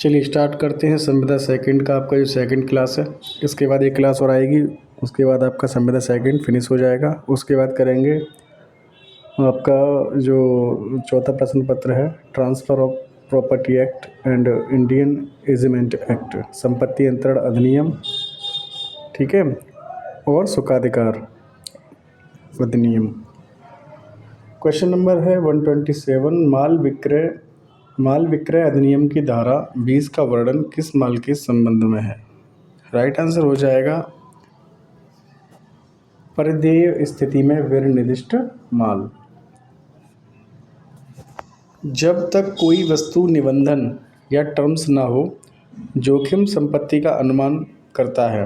चलिए स्टार्ट करते हैं। संविदा सेकंड का आपका जो सेकंड क्लास है, इसके बाद एक क्लास और आएगी, उसके बाद आपका संविदा सेकंड फिनिश हो जाएगा। उसके बाद करेंगे आपका जो चौथा प्रश्न पत्र है, transfer of property act and Indian easement act, संपत्ति अंतरण अधिनियम, ठीक है, और सुखाधिकार अधिनियम। क्वेश्चन नंबर है 127। माल विक्रय अधिनियम की धारा 20 का वर्णन किस माल के संबंध में है? राइट आंसर हो जाएगा परिदेय स्थिति में विनिर्दिष्ट माल। जब तक कोई वस्तु निबंधन या टर्म्स ना हो, जोखिम संपत्ति का अनुमान करता है।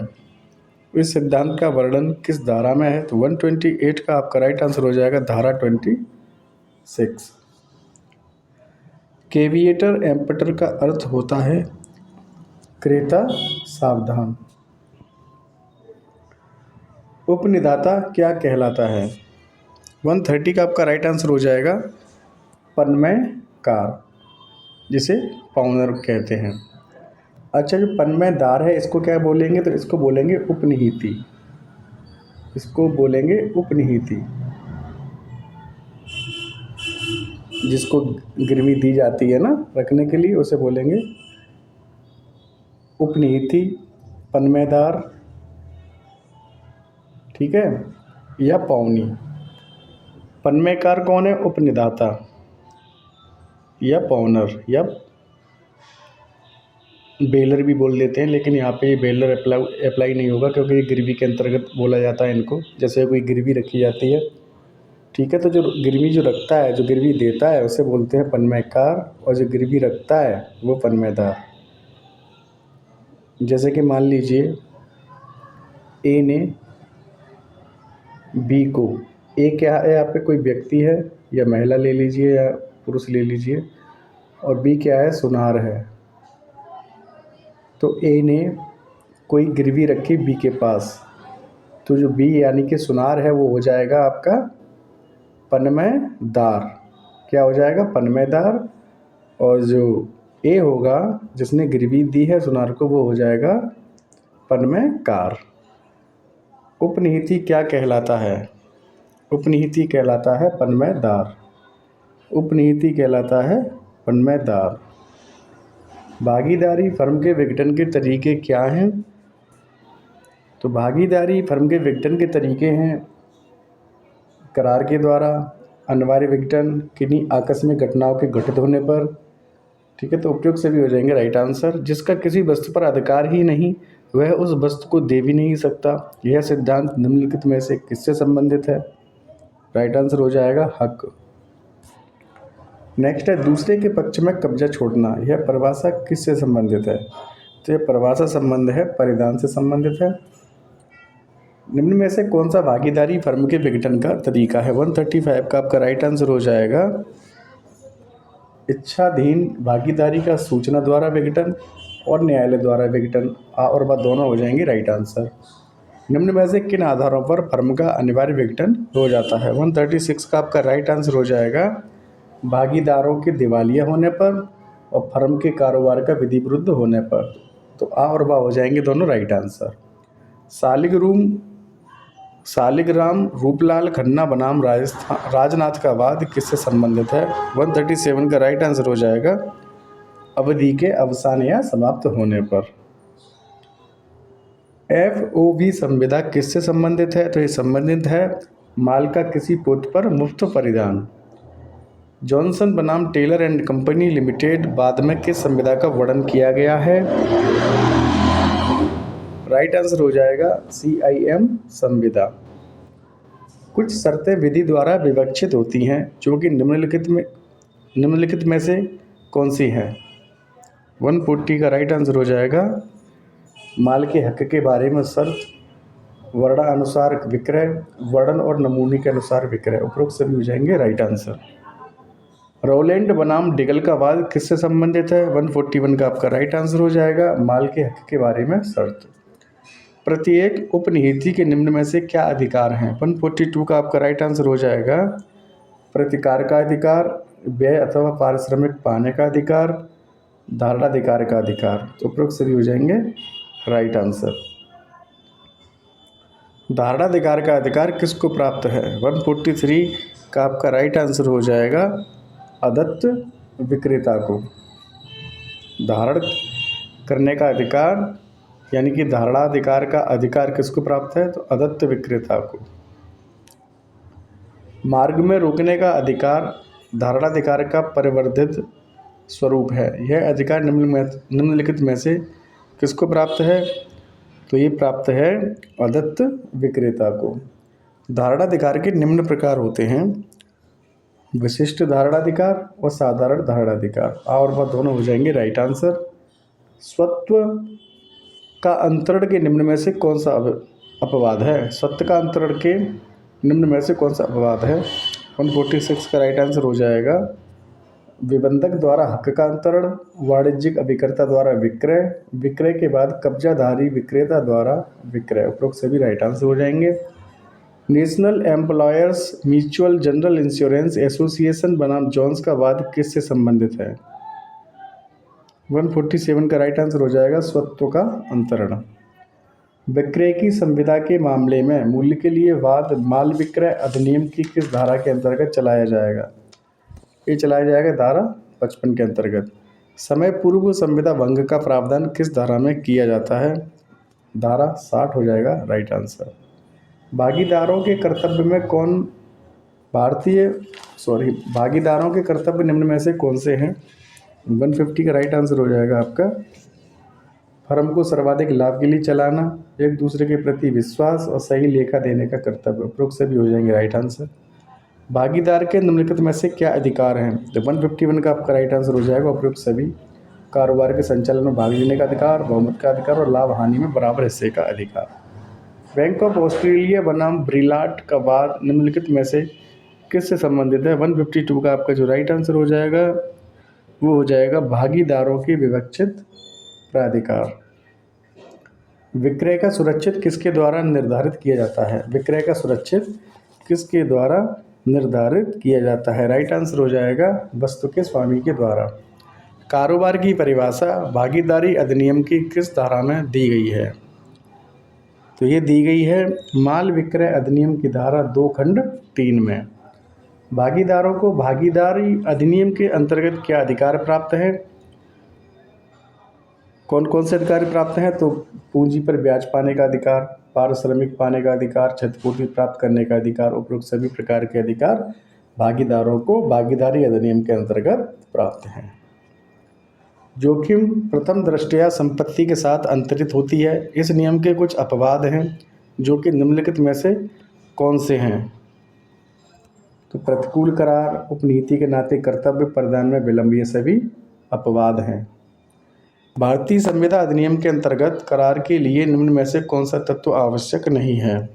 इस सिद्धांत का वर्णन किस धारा में है? तो 128 का आपका राइट आंसर हो जाएगा धारा 26। केविएटर एम्पटर का अर्थ होता है क्रेता सावधान। उपनिदाता क्या कहलाता है? 130 का आपका राइट आंसर हो जाएगा पन्मयकार, जिसे पाउनर कहते हैं। अच्छा, जो पन्मयदार है इसको क्या बोलेंगे? तो इसको बोलेंगे उपनिहिती। इसको बोलेंगे उपनिहिती। जिसको गिरवी दी जाती है ना रखने के लिए, उसे बोलेंगे उपनिहिती, पन्मयदार, ठीक है, या पौनी। पन्मयकार कौन है? उपनिदाता या पौनर या बेलर भी बोल देते हैं, लेकिन यहाँ पे ये बेलर अप्लाई नहीं होगा क्योंकि ये गिरवी के अंतर्गत बोला जाता है इनको। जैसे कोई गिरवी रखी जाती है, ठीक है, तो जो गिरवी जो रखता है, जो गिरवी देता है, उसे बोलते हैं पन्मयकार, और जो गिरवी रखता है वो पन्मयदार। जैसे कि मान लीजिए ए ने बी को, ए क्या है यहाँ पे? कोई व्यक्ति है या महिला ले लीजिए या पुरुष ले लीजिए, और बी क्या है? सुनार है। तो ए ने कोई गिरवी रखी बी के पास, तो जो बी यानी कि सुनार है वो हो जाएगा आपका पन्मयदार। क्या हो जाएगा? पन्मयदार। और जो ए होगा जिसने गिरवी दी है सुनार को, वो हो जाएगा पन्मयकार। उपनिहिती क्या कहलाता है? उपनिहिती कहलाता है पन्मयदार। उपनिहिती कहलाता है पन्मयदार। भागीदारी फर्म के विघटन के तरीके क्या हैं? तो भागीदारी फर्म के विघटन के तरीके हैं करार के द्वारा, अनिवार्य विघटन, किन्हीं आकस्मिक घटनाओं के घटित होने पर, ठीक है, तो उपयुक्त से भी हो जाएंगे राइट आंसर। जिसका किसी वस्तु पर अधिकार ही नहीं, वह उस वस्तु को दे भी नहीं सकता। यह सिद्धांत निम्नलिखित में से किससे संबंधित है? राइट आंसर हो जाएगा हक। नेक्स्ट है दूसरे के पक्ष में कब्जा छोड़ना। यह परिभाषा किससे संबंधित है? तो यह परिभाषा संबंध है परिधान से संबंधित है। निम्न में से कौन सा भागीदारी फर्म के विघटन का तरीका है? 135 का आपका राइट आंसर हो जाएगा इच्छाधीन भागीदारी का सूचना द्वारा विघटन और न्यायालय द्वारा विघटन। आ और बा दोनों हो जाएंगे राइट आंसर। निम्न में से किन आधारों पर फर्म का अनिवार्य विघटन हो जाता है? 136 का आपका राइट आंसर हो जाएगा भागीदारों के दिवालिया होने पर और फर्म के कारोबार का विधि विरुद्ध होने पर। तो आ और बा हो जाएंगे दोनों राइट आंसर। सालिग्राम रूपलाल खन्ना बनाम राजनाथ का वाद किससे संबंधित है? 137 का राइट आंसर हो जाएगा अवधि के अवसान या समाप्त होने पर। FOB संविदा किससे संबंधित है? तो ये संबंधित है माल का किसी पोत पर मुफ्त परिधान। जॉनसन बनाम टेलर एंड कंपनी लिमिटेड बाद में किस संविदा का वर्णन किया गया है? राइट आंसर हो जाएगा CIM संविदा। कुछ शर्तें विधि द्वारा विवक्षित होती हैं जो कि निम्नलिखित में से कौन सी हैं? 140 का राइट आंसर हो जाएगा माल के हक के बारे में शर्त, वर्णानुसार विक्रय, वर्णन और नमूने के अनुसार विक्रय। उपरोक्त सभी हो जाएंगे राइट आंसर। रोलैंड बनाम डिगल का वाद किससे संबंधित है? 141 का आपका राइट आंसर हो जाएगा माल के हक के बारे में शर्त। प्रत्येक उपनिहिती के निम्न में से क्या अधिकार हैं? 142 का आपका राइट आंसर हो जाएगा प्रतिकार का अधिकार, व्यय अथवा पारिश्रमिक पाने का अधिकार, धारणाधिकार का अधिकार, तो उपरोक्त सभी हो जाएंगे राइट आंसर। धारणाधिकार का अधिकार किसको प्राप्त है? 143 का आपका राइट आंसर हो जाएगा अदत्त विक्रेता को। धारण करने का अधिकार यानी कि धारणाधिकार का अधिकार किसको प्राप्त है? तो अदत्त विक्रेता को। मार्ग में रोकने का अधिकार धारणाधिकार का परिवर्धित स्वरूप है। यह अधिकार निम्नलिखित में से किसको प्राप्त है? तो ये प्राप्त है अदत्त विक्रेता को। धारणाधिकार के निम्न प्रकार होते हैं, विशिष्ट धारणाधिकार और साधारण धारणाधिकार। और वह दोनों हो जाएंगे राइट आंसर। स्वत्व का अंतरण के निम्न में से कौन सा अपवाद है? स्वत्व का अंतरण के निम्न में से कौन सा अपवाद है? 146 का राइट आंसर हो जाएगा विबंधक द्वारा हक का अंतरण, वाणिज्यिक अभिकर्ता द्वारा विक्रय, विक्रय के बाद कब्जाधारी विक्रेता द्वारा विक्रय। उपरोक्त सभी राइट आंसर हो जाएंगे। National employers mutual general insurance association बनाम जॉन्स का वाद किससे संबंधित है? 147 का राइट आंसर हो जाएगा स्वत्व का अंतरण। विक्रय की संविदा के मामले में मूल्य के लिए वाद माल विक्रय अधिनियम की किस धारा के अंतर्गत चलाया जाएगा? ये चलाया जाएगा धारा 55 के अंतर्गत। समय पूर्व संविदा भंग का प्रावधान किस धारा में किया जाता है? धारा 60 हो जाएगा राइट आंसर। भागीदारों के कर्तव्य में कौन भागीदारों के कर्तव्य निम्न में से कौन से हैं? 150 का राइट आंसर हो जाएगा आपका फर्म को सर्वाधिक लाभ के लिए चलाना, एक दूसरे के प्रति विश्वास और सही लेखा देने का कर्तव्य। उपरोक्त सभी हो जाएंगे राइट आंसर। भागीदार के निम्नलिखित में से क्या अधिकार हैं? तो 151 का आपका राइट आंसर हो जाएगा उपरोक्त सभी। कारोबार के संचालन में भाग लेने का अधिकार, बहुमत का अधिकार और लाभ हानि में बराबर हिस्से का अधिकार। बैंक ऑफ ऑस्ट्रेलिया बनाम ब्रिलाट का वाद निम्नलिखित में से किससे संबंधित है? 152 का आपका जो राइट आंसर हो जाएगा वो हो जाएगा भागीदारों के विवक्षित प्राधिकार। विक्रय का सुरक्षित किसके द्वारा निर्धारित किया जाता है? विक्रय का सुरक्षित किसके द्वारा निर्धारित किया जाता है? राइट आंसर हो जाएगा वस्तु के स्वामी के द्वारा। कारोबार की परिभाषा भागीदारी अधिनियम की किस धारा में दी गई है? तो ये दी गई है माल विक्रय अधिनियम की धारा 2 खंड 3 में। भागीदारों को भागीदारी अधिनियम के अंतर्गत क्या अधिकार प्राप्त है? कौन कौन से अधिकार प्राप्त हैं? तो पूंजी पर ब्याज पाने का अधिकार, पारिश्रमिक पाने का अधिकार, क्षतिपूर्ति प्राप्त करने का अधिकार। उपरोक्त सभी प्रकार के अधिकार भागीदारों को भागीदारी अधिनियम के अंतर्गत प्राप्त हैं। जोखिम प्रथम दृष्टया संपत्ति के साथ अंतरित होती है। इस नियम के कुछ अपवाद हैं जो कि निम्नलिखित में से कौन से हैं? तो प्रतिकूल करार, उपनीति के नाते कर्तव्य प्रदान में विलंब, ये सभी अपवाद हैं। भारतीय संविदा अधिनियम के अंतर्गत करार के लिए निम्न में से कौन सा तत्व आवश्यक नहीं है?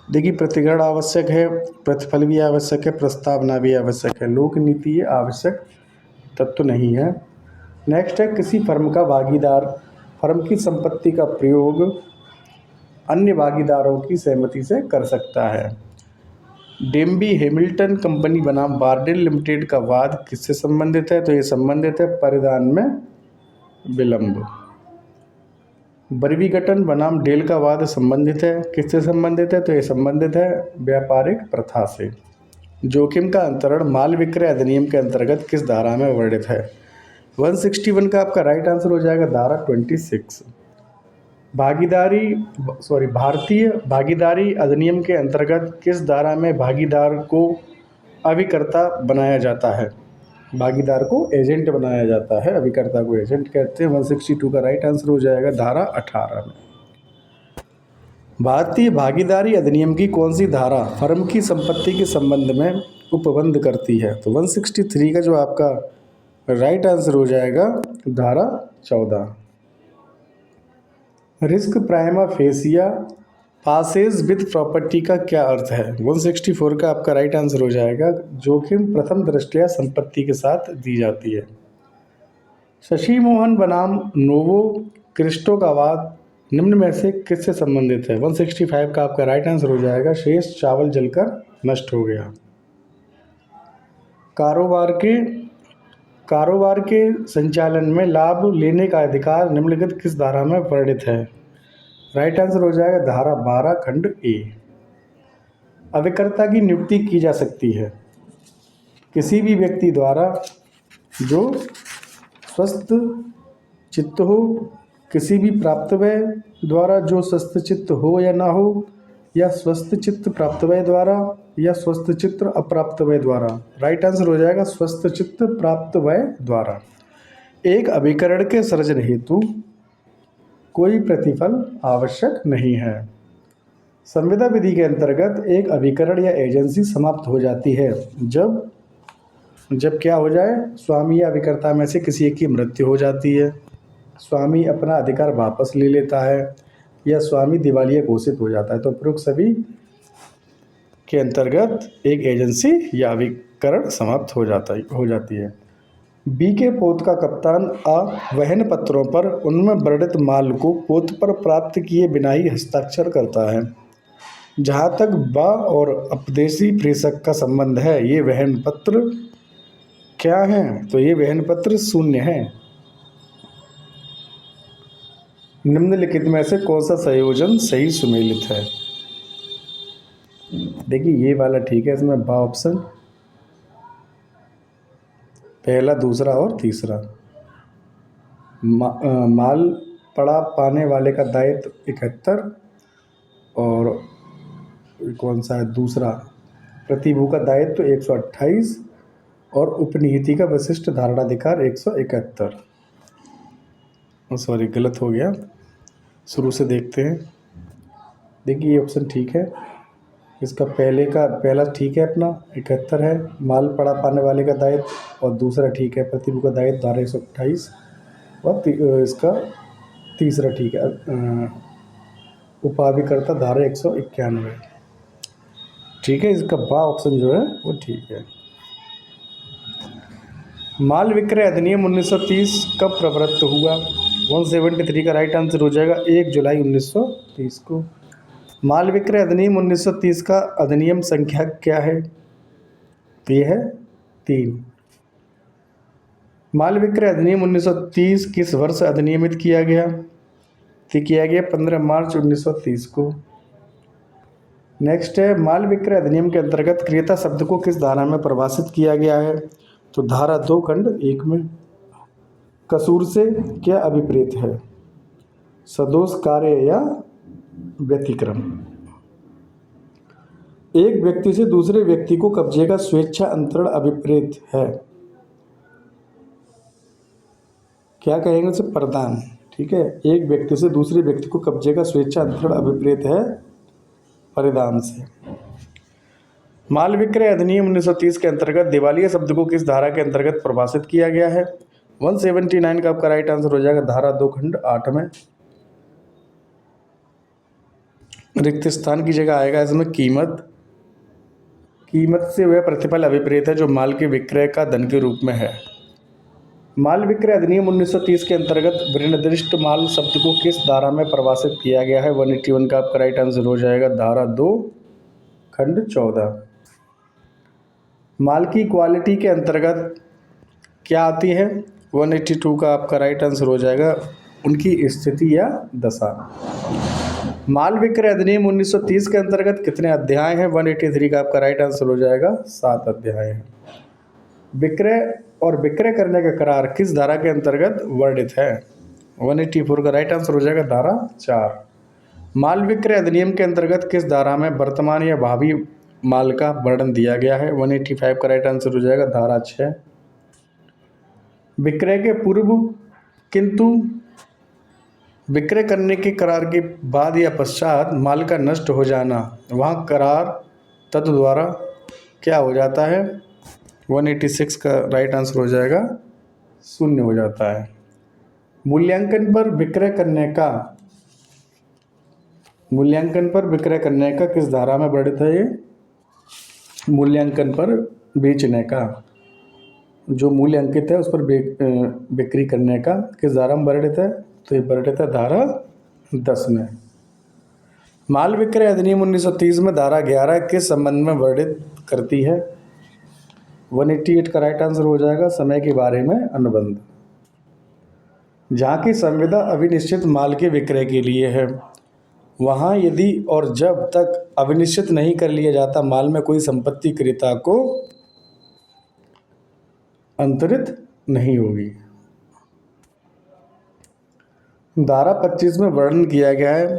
देखिए, प्रतिग्रहण आवश्यक है, प्रतिफल भी आवश्यक है, प्रस्तावना भी आवश्यक है, लोक नीति ये आवश्यक तत्व नहीं है। नेक्स्ट है किसी फर्म का भागीदार फर्म की संपत्ति का प्रयोग अन्य भागीदारों की सहमति से कर सकता है। डेम्बी हैमिल्टन कंपनी बनाम बार्डेन लिमिटेड का वाद किससे संबंधित है? तो ये संबंधित है परिधान में विलंब। बर्बीकटन बनाम डेल का वाद संबंधित है, किससे संबंधित है? तो ये संबंधित है व्यापारिक प्रथा से। जोखिम का अंतरण माल विक्रय अधिनियम के अंतर्गत किस धारा में वर्णित है? 161 का आपका राइट आंसर हो जाएगा धारा 26। भारतीय भागीदारी अधिनियम के अंतर्गत किस धारा में भागीदार को अभिकर्ता बनाया जाता है? भागीदार को एजेंट बनाया जाता है, अभिकर्ता को एजेंट कहते हैं। 162 का राइट आंसर हो जाएगा धारा 18 में। भारतीय भागीदारी अधिनियम की कौन सी धारा फर्म की संपत्ति के संबंध में उपबंध करती है? तो 163 का जो आपका राइट आंसर हो जाएगा धारा 14। Risk prima facie passes with property का क्या अर्थ है? 164 का आपका राइट आंसर हो जाएगा जोखिम प्रथम दृष्टया संपत्ति के साथ दी जाती है। शशि मोहन बनाम नोवो क्रिस्टो का वाद निम्न में से किससे संबंधित है? 165 का आपका राइट आंसर हो जाएगा शेष चावल जलकर नष्ट हो गया। कारोबार के कारोबार के संचालन में लाभ लेने का अधिकार निम्नलिखित किस धारा में वर्णित है? राइट आंसर हो जाएगा धारा 12 खंड ए। अभिकर्ता की नियुक्ति की जा सकती है किसी भी व्यक्ति द्वारा जो स्वस्थ चित्त हो, किसी भी प्राप्तव्य द्वारा जो स्वस्थ चित्त हो या ना हो, या स्वस्थ चित्त प्राप्तव्य द्वारा, या स्वस्थ चित्त अप्राप्तव्य द्वारा। राइट आंसर हो जाएगा स्वस्थ चित्त प्राप्तव्य द्वारा। एक अभिकरण के सृजन हेतु कोई प्रतिफल आवश्यक नहीं है। संविदा विधि के अंतर्गत एक अभिकरण या एजेंसी समाप्त हो जाती है जब क्या हो जाए, स्वामी या अभिकर्ता में से किसी एक की मृत्यु हो जाती है, स्वामी अपना अधिकार वापस ले लेता है, या स्वामी दिवालिया घोषित हो जाता है। तो उपरोक्त सभी के अंतर्गत एक एजेंसी या अभिकरण समाप्त हो जाती है। बी के पोत का कप्तान वहन पत्रों पर उनमें वर्णित माल को पोत पर प्राप्त किए बिना ही हस्ताक्षर करता है। जहाँ तक बा और अपदेशी प्रेषक का संबंध है, ये वहन पत्र क्या हैं? तो ये वहन पत्र शून्य है। निम्नलिखित में से कौन सा संयोजन सही सुमेलित है? देखिए ये वाला ठीक है, इसमें बा ऑप्शन पहला, दूसरा और तीसरा। माल पड़ा पाने वाले का दायित्व 71 और कौन सा है दूसरा, प्रतिभू का दायित्व 128 और उपनिहिति का विशिष्ट धारणाधिकार 171। सॉरी गलत हो गया, शुरू से देखते हैं। देखिए ये ऑप्शन ठीक है, इसका पहला ठीक है अपना 71 है, माल पड़ा पाने वाले का दायित्व, और दूसरा ठीक है प्रतिभू का दायित्व धारा 128, और इसका तीसरा ठीक है उपाभिकर्ता धारा 191। ठीक है, इसका बा ऑप्शन जो है वो ठीक है। माल विक्रय अधिनियम 1930 कब प्रवृत्त हुआ? 173 का राइट आंसर हो जाएगा 1 जुलाई 1930 को। माल विक्रय अधिनियम 1930 का अधिनियम संख्या क्या है? तो ये है 3। माल विक्रय अधिनियम 1930 किस वर्ष अधिनियमित किया गया? तो किया गया 15 मार्च 1930 को। नेक्स्ट है, माल विक्रय अधिनियम के अंतर्गत क्रेता शब्द को किस धारा में परिभाषित किया गया है? तो धारा 2 खंड 1 में। कसूर से क्या अभिप्रेत है? सदोष कार्य या व्यतिक्रम। एक व्यक्ति से दूसरे व्यक्ति को कब्जे का स्वेच्छा अंतरण अभिप्रेत है, क्या कहेंगे उसे? प्रदान। ठीक है, एक व्यक्ति से दूसरे व्यक्ति को कब्जे का स्वेच्छा अंतरण अभिप्रेत है परिधान से। माल विक्रय अधिनियम 1930 के अंतर्गत दिवालिया शब्द को किस धारा के अंतर्गत परिभाषित किया गया है? 179 का आपका राइट आंसर हो जाएगा धारा 2 खंड 8 में। रिक्त स्थान की जगह आएगा इसमें कीमत से वह प्रतिफल अभिप्रेत है जो माल के विक्रय का धन के रूप में है। माल विक्रय अधिनियम 1930 के अंतर्गत विनिर्दिष्ट माल शब्द को किस धारा में परिभाषित किया गया है? 181 का आपका राइट आंसर हो जाएगा धारा 2 खंड 14। माल की क्वालिटी के अंतर्गत क्या आती है? 182 का आपका राइट आंसर हो जाएगा उनकी स्थिति या दशा। माल विक्रय अधिनियम 1930 के अंतर्गत कितने अध्याय हैं? 183 का आपका राइट आंसर हो जाएगा 7 अध्याय हैं। विक्रय और विक्रय करने का करार किस धारा के अंतर्गत वर्णित है? 184 का राइट आंसर हो जाएगा धारा 4। माल विक्रय अधिनियम के अंतर्गत किस धारा में वर्तमान या भावी माल का वर्णन दिया गया है? 185 का राइट आंसर हो जाएगा धारा 6। विक्रय के पूर्व किंतु विक्रय करने के करार के बाद या पश्चात माल का नष्ट हो जाना, वहाँ करार तत्व द्वारा क्या हो जाता है? 186 का राइट आंसर हो जाएगा 0 हो जाता है। मूल्यांकन पर विक्रय करने का किस धारा में वर्णित है? ये मूल्यांकन पर बेचने का, जो मूल्य अंकित है उस पर बिक्री करने का किस धारा में वर्णित है? तो ये वर्णित है धारा 10 में। माल विक्रय अधिनियम 1930 में धारा 11 किस संबंध में वर्णित करती है? 188 का राइट आंसर हो जाएगा समय के बारे में अनुबंध। जहाँ की संविदा अविनिश्चित माल के विक्रय के लिए है, वहाँ यदि और जब तक अविनिश्चित नहीं कर लिया जाता माल में कोई संपत्ति क्रेता को अंतरित नहीं होगी। धारा 25 में वर्णन किया गया है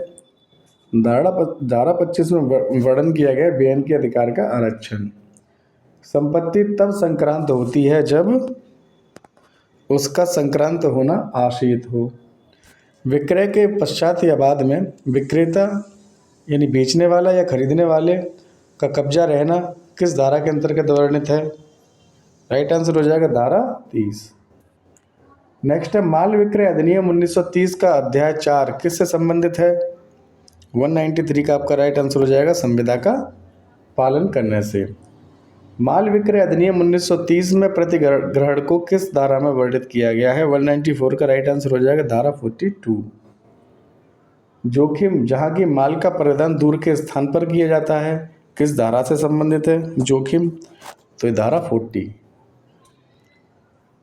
धारा 25 में वर्णन किया गया है बेन के अधिकार का आरक्षण। संपत्ति तब संक्रांत होती है जब उसका संक्रांत होना आश्रित हो। विक्रय के पश्चात या बाद में विक्रेता यानी बेचने वाला या खरीदने वाले का कब्जा रहना किस धारा के अंतर्गत वर्णित है? राइट आंसर हो जाएगा धारा 30। नेक्स्ट है माल विक्रय अधिनियम 1930 का अध्याय 4 किससे संबंधित है? 193 का आपका राइट आंसर हो जाएगा संविदा का पालन करने से। माल विक्रय अधिनियम 1930 में प्रतिग्रहण को किस धारा में वर्णित किया गया है? 194 का राइट आंसर हो जाएगा धारा 42। जोखिम जहाँ की माल का परिधान दूर के स्थान पर किया जाता है किस धारा से संबंधित है जोखिम? तो ये धारा 40।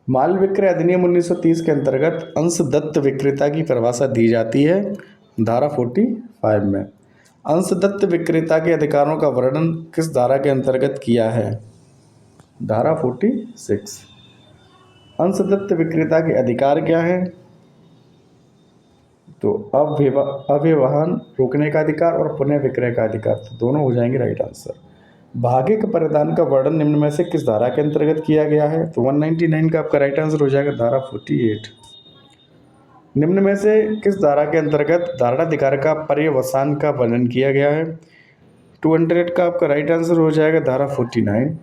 माल विक्रय अधिनियम 1930 के अंतर्गत अंशदत्त विक्रेता की परिभाषा दी जाती है धारा 45 में। अंशदत्त विक्रेता के अधिकारों का वर्णन किस धारा के अंतर्गत किया है? धारा 46। अंशदत्त विक्रेता के अधिकार क्या है? तो अव्यवहान रोकने का अधिकार और पुनः विक्रय का अधिकार, तो दोनों हो जाएंगे राइट आंसर। भागिक परिधान का वर्णन निम्न में से किस धारा के अंतर्गत किया गया है? तो 199 का आपका राइट आंसर हो जाएगा धारा 48। निम्न में से किस धारा के अंतर्गत धारणाधिकार का पर्यवसान का वर्णन किया गया है? 200 का आपका राइट आंसर हो जाएगा धारा 49।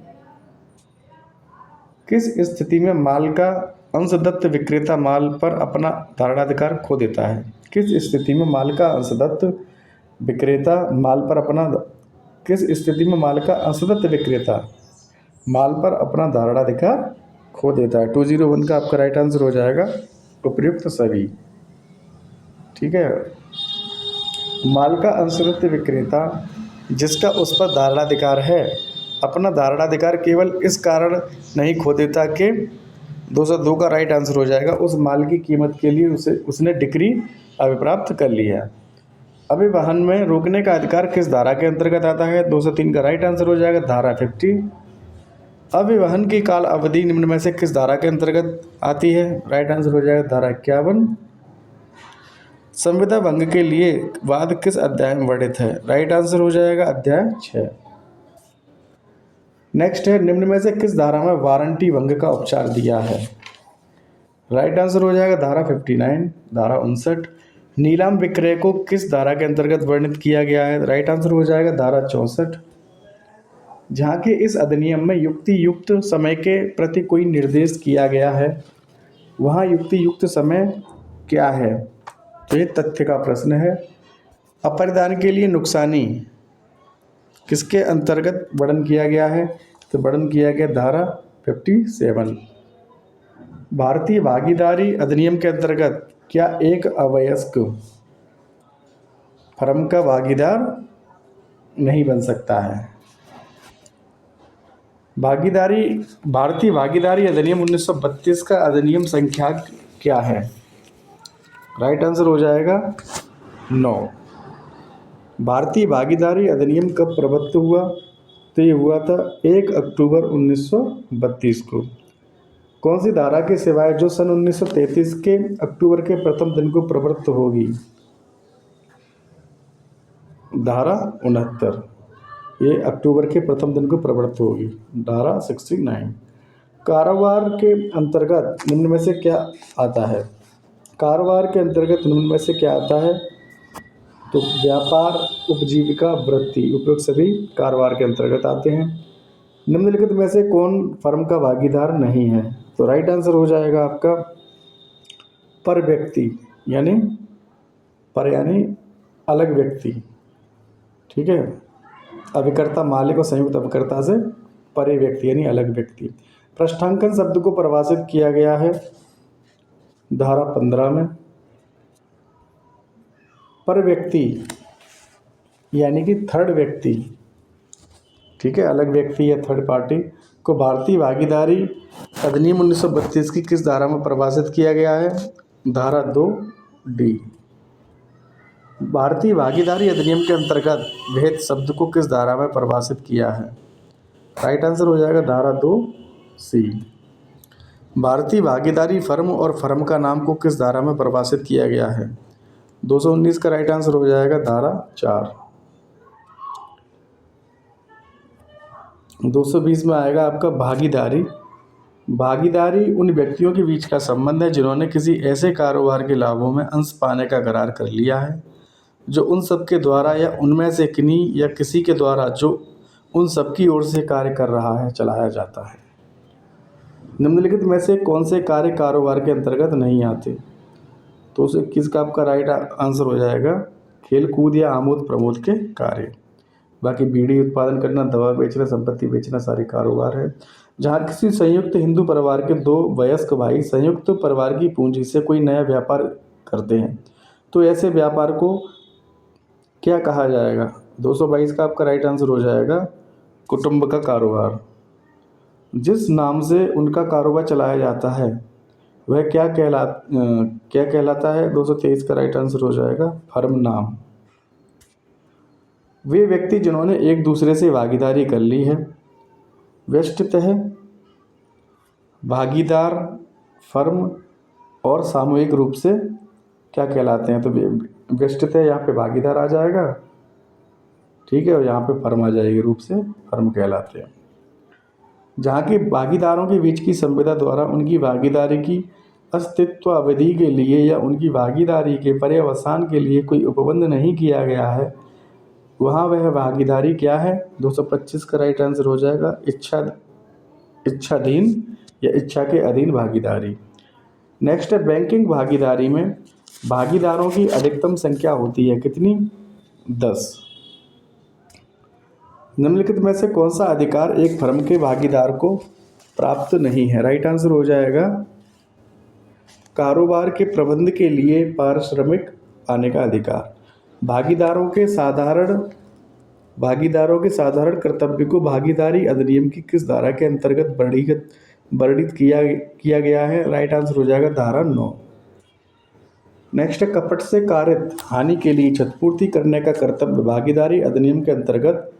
किस स्थिति में माल का अंशदत्त विक्रेता माल पर अपना धारणाधिकार खो देता है? किस स्थिति में माल का अंशदत्त विक्रेता माल पर अपना धारणाधिकार खो देता है? 201 का आपका राइट आंसर हो जाएगा उपयुक्त सभी। ठीक है। माल का अंशदत्त विक्रेता जिसका उस पर धारणाधिकार है अपना धारणाधिकार केवल इस कारण नहीं खो देता कि 202 का राइट आंसर हो जाएगा उस माल की कीमत के लिए उसने डिक्री अभिप्राप्त कर ली है। अभिवहन में रोकने का अधिकार किस धारा के अंतर्गत आता है? 203 का राइट आंसर हो जाएगा धारा 50। अभिवहन की काल अवधि निम्न में से किस धारा के अंतर्गत आती है? राइट आंसर हो जाएगा धारा 51। संविदा भंग के लिए वाद किस अध्याय में वर्णित है? राइट आंसर हो जाएगा अध्याय 6। नेक्स्ट है निम्न में से किस धारा में वारंटी भंग का उपचार दिया है? राइट आंसर हो जाएगा धारा 59। धारा 59। नीलाम विक्रय को किस धारा के अंतर्गत वर्णित किया गया है? राइट आंसर हो जाएगा धारा 64। जहाँ के इस अधिनियम में युक्ति युक्त समय के प्रति कोई निर्देश किया गया है वहाँ युक्ति युक्त समय क्या है? तो ये तथ्य का प्रश्न है। अपरिधान के लिए नुकसानी किसके अंतर्गत वर्णन किया गया है? तो वर्णन किया गया धारा 57। भारतीय भागीदारी अधिनियम के अंतर्गत क्या एक अवयस्क फर्म का भागीदार नहीं बन सकता है? भारतीय भागीदारी अधिनियम 1932 का अधिनियम संख्या क्या है? राइट आंसर हो जाएगा 9। भारतीय भागीदारी अधिनियम कब प्रवृत्त हुआ? तो ये हुआ था 1 अक्टूबर 1932 को। कौन सी धारा के सिवाय जो सन 1933 के अक्टूबर के प्रथम दिन को प्रवृत्त होगी? धारा 69। ये अक्टूबर के प्रथम दिन को प्रवृत्त होगी धारा 69। कारोबार के अंतर्गत निम्न में से क्या आता है? कारोबार के अंतर्गत निम्न में से क्या आता है? तो व्यापार उपजीविका वृत्ति उपयुक्त सभी कारोबार के अंतर्गत आते हैं। निम्नलिखित में से कौन फर्म का भागीदार नहीं है? तो राइट आंसर हो जाएगा आपका पर व्यक्ति यानी अलग व्यक्ति। ठीक है। अभिकर्ता मालिक और संयुक्त अभिकर्ता से परे व्यक्ति यानी अलग व्यक्ति। पृष्ठांकन शब्द को परिभाषित किया गया है धारा 15 में। पर व्यक्ति यानी कि थर्ड व्यक्ति, ठीक है, अलग व्यक्ति या थर्ड पार्टी को भारतीय भागीदारी अधिनियम 1932 की किस धारा में परिभाषित किया गया है? धारा 2D। भारतीय भागीदारी अधिनियम के अंतर्गत भेद शब्द को किस धारा में परिभाषित किया है? राइट आंसर हो जाएगा धारा 2C। भारतीय भागीदारी फर्म और फर्म का नाम को किस धारा में परिभाषित किया गया है? 219 का राइट आंसर हो जाएगा धारा 4। 220 में आएगा आपका भागीदारी। भागीदारी उन व्यक्तियों के बीच का संबंध है जिन्होंने किसी ऐसे कारोबार के लाभों में अंश पाने का करार कर लिया है जो उन सब के द्वारा या उनमें से किन्हीं या किसी के द्वारा जो उन सब की ओर से कार्य कर रहा है चलाया जाता है। निम्नलिखित में से कौन से कार्य कारोबार के अंतर्गत नहीं आते? तो उसे किसका आपका राइट आंसर हो जाएगा? खेल कूद या आमोद प्रमोद के कार्य। बाकी बीड़ी उत्पादन करना, दवा बेचना, संपत्ति बेचना सारे कारोबार है। जहाँ किसी संयुक्त हिंदू परिवार के दो वयस्क भाई संयुक्त परिवार की पूंजी से कोई नया व्यापार करते हैं तो ऐसे व्यापार को क्या कहा जाएगा? 222 का आपका राइट आंसर हो जाएगा कुटुंब का कारोबार। जिस नाम से उनका कारोबार चलाया जाता है वह क्या कहलाता है? 223 का राइट आंसर हो जाएगा फर्म नाम। वे व्यक्ति जिन्होंने एक दूसरे से भागीदारी कर ली है व्यष्टितः भागीदार, फर्म और सामूहिक रूप से क्या कहलाते हैं? तो व्यष्टितः यहाँ पे भागीदार आ जाएगा, ठीक है, और यहाँ पे फर्म आ जाएगी, रूप से फर्म कहलाते हैं। जहाँ की भागीदारों के बीच की संविदा द्वारा उनकी भागीदारी की अस्तित्व अवधि के लिए या उनकी भागीदारी के पर्यवसान के लिए कोई उपबंध नहीं किया गया है वहाँ वह भागीदारी क्या है? 225 का राइट आंसर हो जाएगा इच्छाधीन या इच्छा के अधीन भागीदारी। नेक्स्ट है बैंकिंग भागीदारी में भागीदारों की अधिकतम संख्या होती है कितनी? 10। निम्नलिखित में से कौन सा अधिकार एक फर्म के भागीदार को प्राप्त नहीं है? राइट आंसर हो जाएगा कारोबार के प्रबंध के लिए पारिश्रमिक आने का अधिकार। भागीदारों के साधारण कर्तव्य को भागीदारी अधिनियम की किस धारा के अंतर्गत वर्णित किया गया है? राइट आंसर हो जाएगा धारा 9। नेक्स्ट है कपट से कारित हानि के लिए क्षतिपूर्ति करने का कर्तव्य भागीदारी अधिनियम के अंतर्गत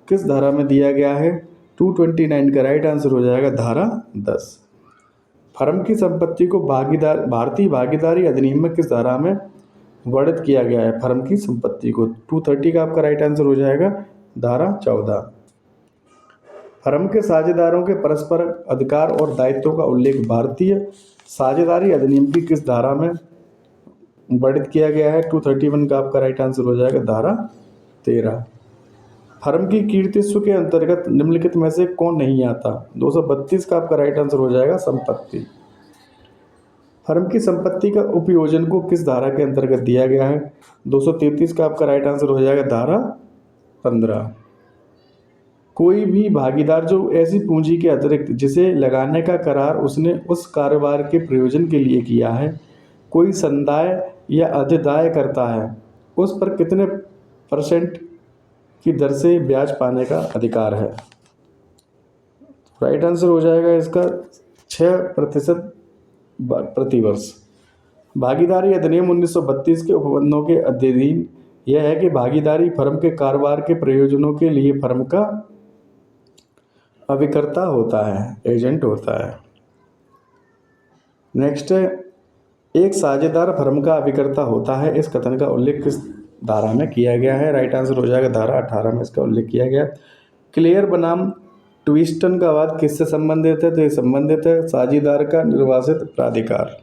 किस धारा में दिया गया है? 229 का राइट आंसर हो जाएगा धारा 10। फर्म की संपत्ति को भारतीय भागीदारी अधिनियम में किस धारा में वर्णित किया गया है? फर्म की संपत्ति को 230 का आपका राइट आंसर हो जाएगा धारा 14। फर्म के साझेदारों के परस्पर अधिकार और दायित्वों का उल्लेख भारतीय साझेदारी अधिनियम की किस धारा में वर्णित किया गया है? 231 का आपका राइट आंसर हो जाएगा धारा 13। फर्म की कीर्तिस्व के अंतर्गत निम्नलिखित में से कौन नहीं आता? 232 का आपका राइट आंसर हो जाएगा संपत्ति। फर्म की संपत्ति का उपयोजन को किस धारा के अंतर्गत दिया गया है? 233 का आपका राइट आंसर हो जाएगा धारा 15। कोई भी भागीदार जो ऐसी पूंजी के अतिरिक्त जिसे लगाने का करार उसने उस कारोबार के प्रयोजन के लिए किया है कोई संदाय या अधिदाय करता है उस पर कितने % की दर से ब्याज पाने का अधिकार है? राइट आंसर हो जाएगा इसका 6% प्रतिवर्ष। भागीदारी अधिनियम 1932 के उपबंधों के अधीन यह है कि भागीदारी फर्म के कारोबार के प्रयोजनों के लिए फर्म का अभिकर्ता होता है, एजेंट होता है। नेक्स्ट है एक साझेदार फर्म का अभिकर्ता होता है, इस कथन का उल्लेख किस धारा में किया गया है? राइट आंसर हो जाएगा धारा 18 में इसका उल्लेख किया गया। क्लेयर बनाम ट्विस्टन का वाद किससे संबंधित है? तो ये संबंधित है साझेदार का निर्वासित प्राधिकार।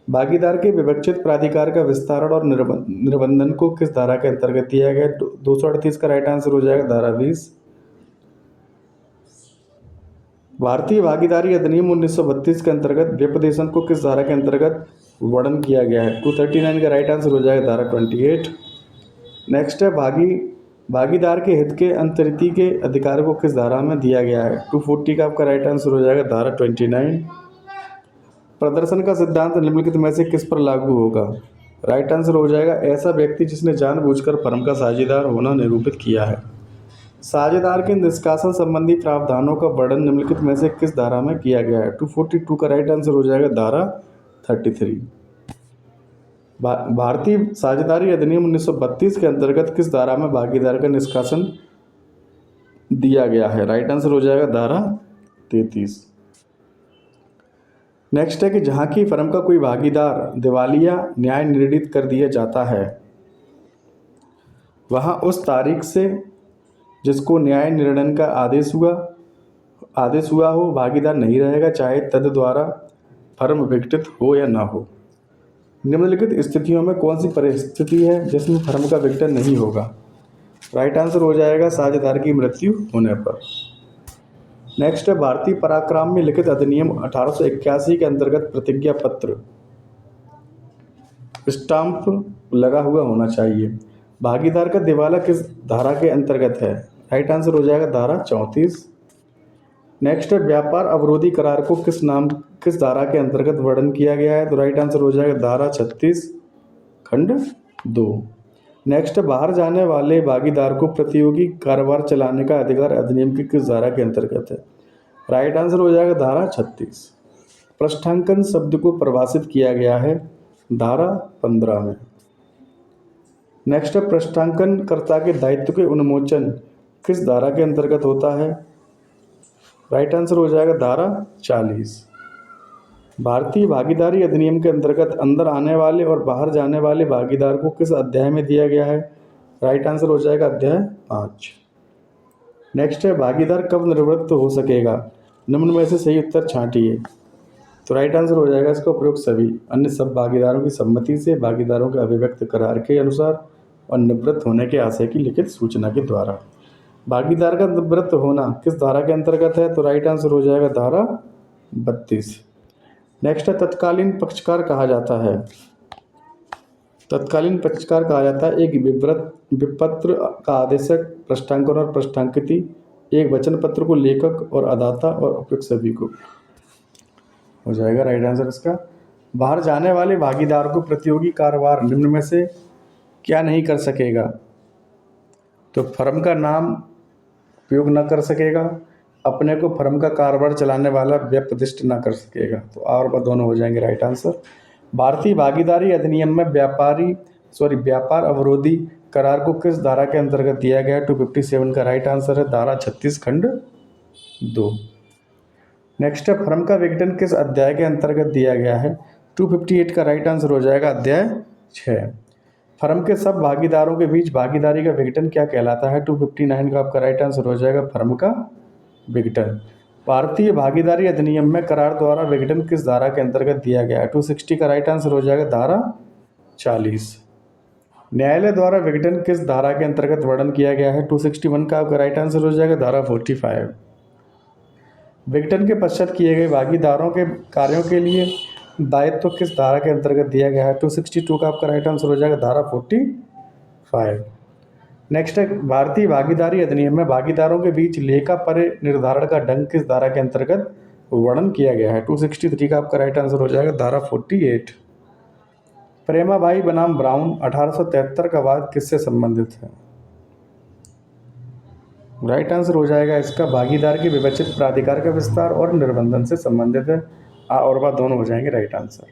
भागीदार के विवक्षित प्राधिकार का विस्तारण और निर्बंधन को किस धारा के अंतर्गत दिया गया? 238 का राइट आंसर हो जाएगा धारा 20। भारतीय भागीदारी अधिनियम 1932 के अंतर्गत व्यपदेशन को किस धारा के अंतर्गत वर्णन किया गया है? 239 का राइट आंसर हो जाएगा धारा 28। नेक्स्ट है भागीदार के हित के अंतरिति के अधिकार को किस धारा में दिया गया है? 240 का आपका राइट आंसर हो जाएगा धारा 29। प्रदर्शन का सिद्धांत निम्नलिखित में से किस पर लागू होगा? राइट आंसर हो जाएगा ऐसा व्यक्ति जिसने जानबूझकर फर्म का साझेदार होना निरूपित किया है। साझेदार के निष्कासन संबंधी प्रावधानों का वर्णन निम्नलिखित में से किस धारा में किया गया है? 242 का राइट आंसर हो जाएगा धारा 33। भारतीय साझेदारी अधिनियम 1932 के अंतर्गत किस धारा में भागीदार का निष्कासन दिया गया है? राइट आंसर हो जाएगा धारा 33। नेक्स्ट है कि जहां की फर्म का कोई भागीदार दिवालिया न्याय निर्णीत कर दिया जाता है, वहां उस तारीख से जिसको न्याय निर्णय का आदेश हुआ हो भागीदार नहीं रहेगा, चाहे तद द्वारा फर्म विघटित हो या ना हो। निम्नलिखित स्थितियों में कौन सी परिस्थिति है जिसमें फर्म का विघटन नहीं होगा? राइट आंसर हो जाएगा साझेदार की मृत्यु होने पर। नेक्स्ट है भारतीय पराक्रम में लिखित अधिनियम 1881 के अंतर्गत प्रतिज्ञा पत्र स्टाम्प लगा हुआ होना चाहिए। भागीदार का दिवाला किस धारा के अंतर्गत है? राइट आंसर हो जाएगा धारा 34। नेक्स्ट है व्यापार अवरोधी करार को किस धारा के अंतर्गत वर्णन किया गया है? तो राइट आंसर हो जाएगा धारा 36 खंड 2। नेक्स्ट है बाहर जाने वाले भागीदार को प्रतियोगी कारोबार चलाने का अधिकार अधिनियम की किस धारा के अंतर्गत है? राइट आंसर हो जाएगा धारा 36। पृष्ठांकन शब्द को परिभाषित किया गया है धारा 15 में। नेक्स्ट है पृष्ठांकन कर्ता के दायित्व के उन्मोचन किस धारा के अंतर्गत होता है? राइट आंसर हो जाएगा धारा 40। भारतीय भागीदारी अधिनियम के अंतर्गत अंदर आने वाले और बाहर जाने वाले भागीदार को किस अध्याय में दिया गया है? राइट आंसर हो जाएगा अध्याय 5। नेक्स्ट है भागीदार कब निवृत्त हो सकेगा? निम्न में से सही उत्तर छांटिए। तो राइट आंसर हो जाएगा इसका प्रयोग सभी अन्य सब भागीदारों की सम्मति से, भागीदारों के अभिव्यक्त करार के अनुसार और निवृत्त होने के आशय की लिखित सूचना के द्वारा। भागीदार का निवृत्त होना किस धारा के अंतर्गत है? तो राइट आंसर हो जाएगा धारा 32। नेक्स्ट है तत्कालीन पक्षकार कहा जाता है। तत्कालीन पक्षकार कहा जाता है एक विपत्र का आदेशक, पृष्ठांकन और पृष्ठांकिती, एक वचन पत्र को लेखक और अदाता और उपयुक्त सभी को। हो जाएगा राइट आंसर इसका। बाहर जाने वाले भागीदार को प्रतियोगी कारोबार निम्न में से क्या नहीं कर सकेगा? तो फर्म का नाम उपयोग न कर सकेगा, अपने को फर्म का कारोबार चलाने वाला व्यपदिष्ट न कर सकेगा। तो और दोनों हो जाएंगे राइट आंसर। भारतीय भागीदारी अधिनियम में व्यापार अवरोधी करार को किस धारा के अंतर्गत दिया गया है? 257 का राइट आंसर है धारा 36 खंड 2। नेक्स्ट है फर्म का विघटन किस अध्याय के अंतर्गत दिया गया है? 258 का राइट आंसर हो जाएगा अध्याय 6। फर्म के सब भागीदारों के बीच भागीदारी का विघटन क्या कहलाता है? 259 का आपका राइट आंसर हो जाएगा फर्म का विघटन। भारतीय भागीदारी अधिनियम में करार द्वारा विघटन किस धारा के अंतर्गत दिया गया है? 260 का राइट आंसर हो जाएगा धारा 40। न्यायालय द्वारा विघटन किस धारा के अंतर्गत वर्णन किया गया है? 261 का आपका राइट आंसर हो जाएगा धारा 45। विघटन के पश्चात किए गए भागीदारों के कार्यों के लिए दायित्व किस धारा के अंतर्गत दिया गया है? 262 का आपका राइट आंसर हो जाएगा धारा 45। नेक्स्ट है भारतीय भागीदारी अधिनियम में भागीदारों के बीच लेखा परे निर्धारण का ढंग किस धारा के अंतर्गत वर्णन किया गया है? 263 का आपका राइट आंसर हो जाएगा धारा 48। प्रेमाबाई बनाम ब्राउन 1873 का वाद किससे संबंधित है? राइट आंसर हो जाएगा इसका भागीदार के विवक्षित प्राधिकार का विस्तार और निर्बंधन से संबंधित है। और बात दोनों हो जाएंगे राइट आंसर।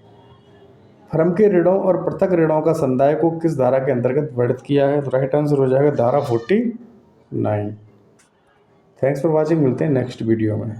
फर्म के ऋणों और पृथक ऋणों का संदाय को किस धारा के अंतर्गत वर्णित किया है? तो राइट आंसर हो जाएगा धारा 49। थैंक्स फॉर वॉचिंग, मिलते हैं नेक्स्ट वीडियो में।